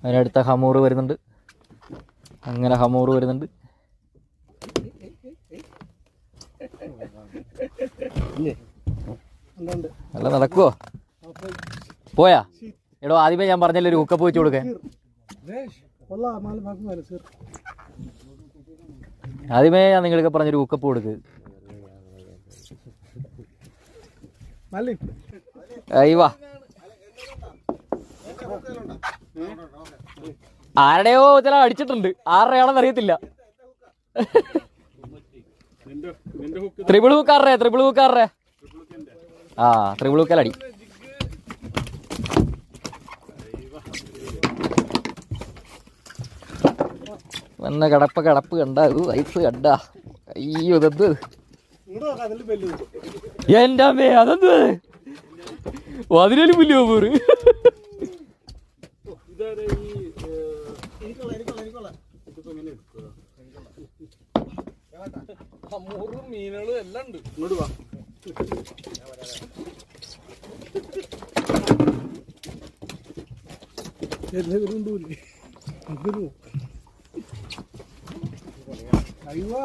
അതിനടുത്ത ഹമൂർ വരുന്നുണ്ട്. അങ്ങനെ ഹമൂർ വരുന്നുണ്ട്. അല്ല നടക്കുവോ? പോയാ എടോ ആദ്യമേ ഞാൻ പറഞ്ഞല്ലേ ഒരു ഹുക്കപ്പ് വെച്ച് കൊടുക്കാൻ. ആദ്യമേ ഞാൻ നിങ്ങൾക്ക് പറഞ്ഞൊരു ഹുക്കപ്പ് കൊടുക്ക്. അയ്യവാ ആരുടെയോ ചില അടിച്ചിട്ടുണ്ട്. ആരുടെയാണെന്ന് അറിയത്തില്ല. ത്രിപിൾ ഹുക്കാരുടെ ആ ത്രിപിൾ ഹുക്കലടി. വന്ന കിടപ്പ് കണ്ട വൈഫ് കണ്ട. അയ്യോ ഇതെന്ത് എൻ്റെ അമ്മേ അതെന്ത് അതിനൊരു പുല്ല് പോറ്. മീനുകളും എല്ലാം ഉണ്ട്. ഇങ്ങോട്ട് വാ. അയ്യോ